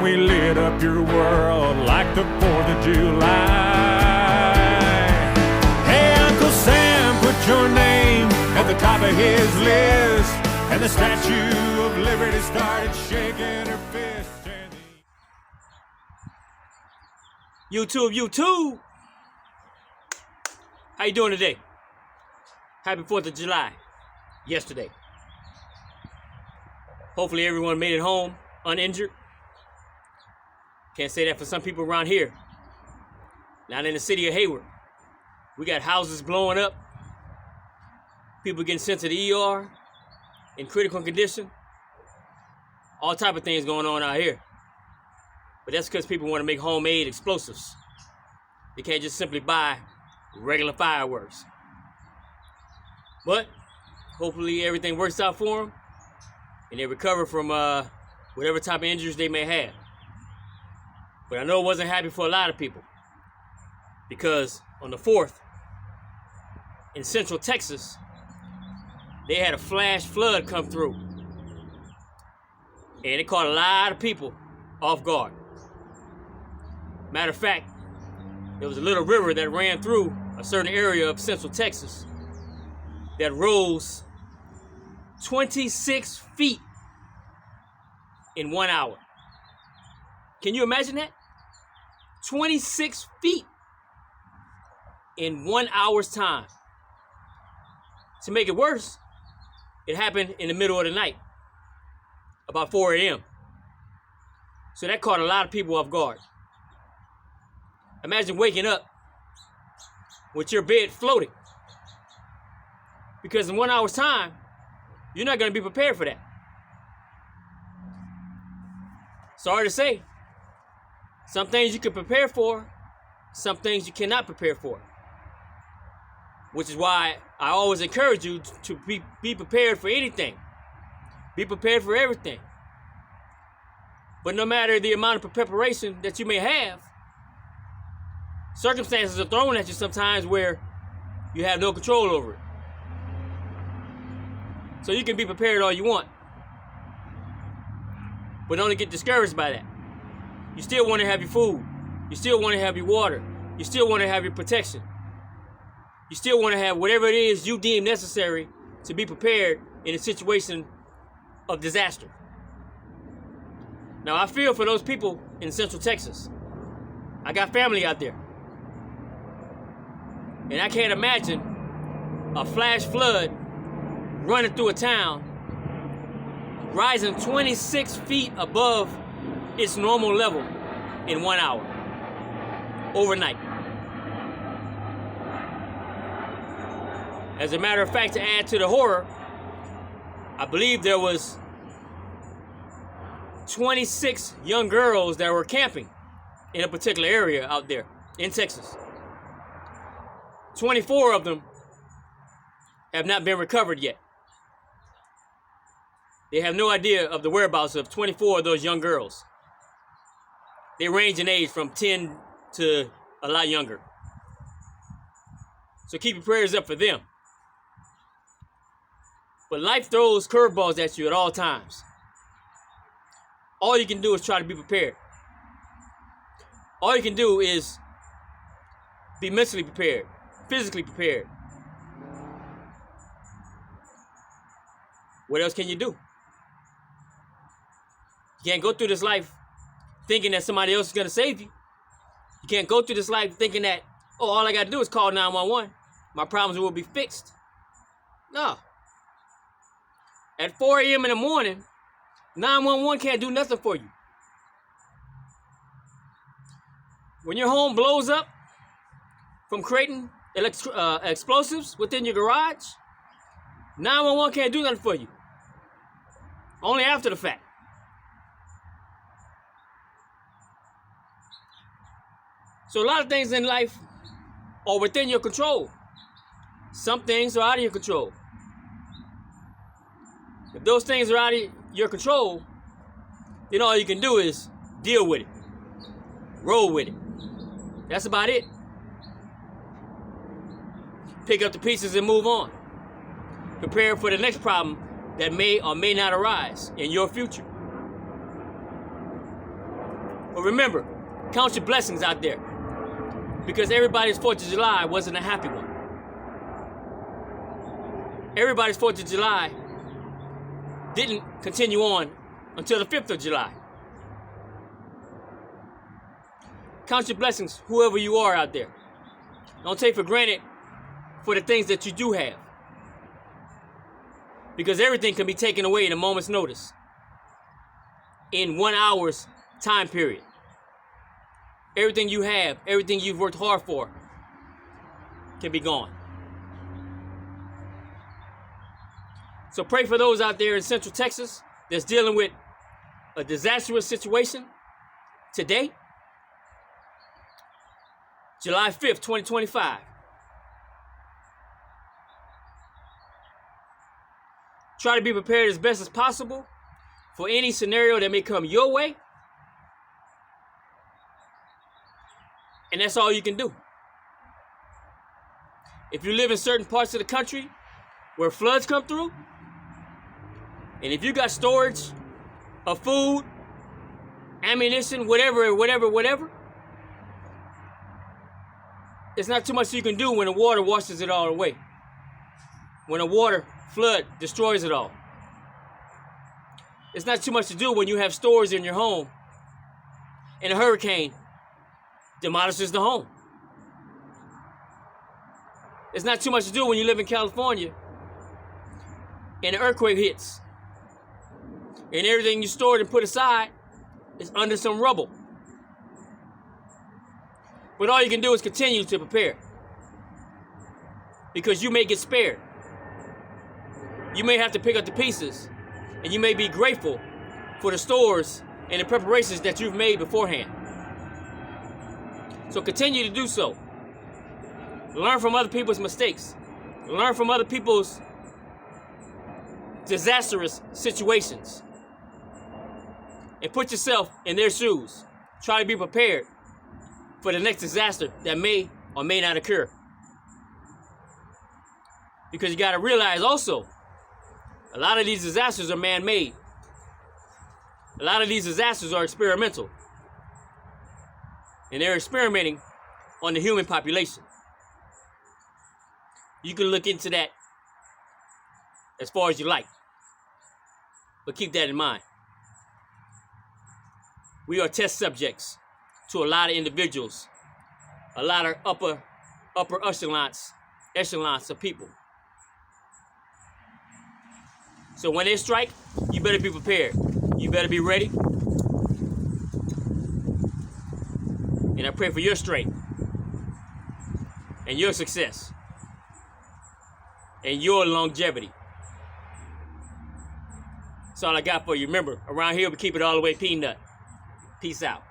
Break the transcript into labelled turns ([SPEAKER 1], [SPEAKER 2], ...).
[SPEAKER 1] we lit up your world like the 4th of July. Hey, Uncle Sam, put your name at the top of his list, and the Statue of Liberty started shaking her fist.
[SPEAKER 2] YouTube. How you doing today? Happy 4th of July. Yesterday. Hopefully everyone made it home uninjured. Can't say that for some people around here. Not in the city of Hayward. We got houses blowing up. People getting sent to the ER in critical condition. All type of things going on out here. But that's because people want to make homemade explosives. They can't just simply buy regular fireworks. But hopefully everything works out for them and they recover from whatever type of injuries they may have. But I know it wasn't happy for a lot of people, because on the 4th in Central Texas, they had a flash flood come through, and it caught a lot of people off guard. Matter of fact, there was a little river that ran through a certain area of Central Texas that rose 26 feet in 1 hour. Can you imagine that? 26 feet in 1 hour's time. To make it worse, it happened in the middle of the night, about 4 a.m. So that caught a lot of people off guard. Imagine waking up with your bed floating, because in 1 hour's time, you're not going to be prepared for that. Sorry to say, some things you can prepare for, some things you cannot prepare for. Which is why I always encourage you to be prepared for anything. Be prepared for everything. But no matter the amount of preparation that you may have, circumstances are thrown at you sometimes where you have no control over it. So you can be prepared all you want, but don't get discouraged by that. You still want to have your food. You still want to have your water. You still want to have your protection. You still want to have whatever it is you deem necessary to be prepared in a situation of disaster. Now, I feel for those people in Central Texas. I got family out there. And I can't imagine a flash flood running through a town, rising 26 feet above its normal level in 1 hour, overnight. As a matter of fact, to add to the horror, I believe there was 26 young girls that were camping in a particular area out there in Texas. 24 of them have not been recovered yet. They have no idea of the whereabouts of 24 of those young girls. They range in age from 10 to a lot younger. So keep your prayers up for them. But life throws curveballs at you at all times. All you can do is try to be prepared. All you can do is be mentally prepared, physically prepared. What else can you do? You can't go through this life thinking that somebody else is going to save you. You can't go through this life thinking that, oh, all I got to do is call 911. My problems will be fixed. No. At 4 a.m. in the morning, 911 can't do nothing for you. When your home blows up from creating explosives within your garage, 911 can't do nothing for you. Only after the fact. So a lot of things in life are within your control. Some things are out of your control. If those things are out of your control, then all you can do is deal with it. Roll with it. That's about it. Pick up the pieces and move on. Prepare for the next problem that may or may not arise in your future. But remember, count your blessings out there. Because everybody's 4th of July wasn't a happy one. Everybody's 4th of July didn't continue on until the 5th of July. Count your blessings, whoever you are out there. Don't take for granted for the things that you do have. Because everything can be taken away in a moment's notice. In 1 hour's time period. Everything you have, everything you've worked hard for, can be gone. So pray for those out there in Central Texas that's dealing with a disastrous situation today, July 5th, 2025. Try to be prepared as best as possible for any scenario that may come your way. And that's all you can do. If you live in certain parts of the country where floods come through, and if you got storage of food, ammunition, whatever, it's not too much you can do when the water washes it all away. When a water flood destroys it all. It's not too much to do when you have stores in your home and a hurricane demolishes the home. It's not too much to do when you live in California and an earthquake hits and everything you stored and put aside is under some rubble. But all you can do is continue to prepare, because you may get spared. You may have to pick up the pieces, and you may be grateful for the stores and the preparations that you've made beforehand. So continue to do so. Learn from other people's mistakes. Learn from other people's disastrous situations. And put yourself in their shoes. Try to be prepared for the next disaster that may or may not occur. Because you got to realize also, a lot of these disasters are man-made. A lot of these disasters are experimental. And they're experimenting on the human population. You can look into that as far as you like. But keep that in mind. We are test subjects to a lot of individuals, a lot of upper echelons of people. So when they strike, you better be prepared. You better be ready. And I pray for your strength and your success and your longevity. That's all I got for you. Remember, around here we keep it all the way peanut. Peace out.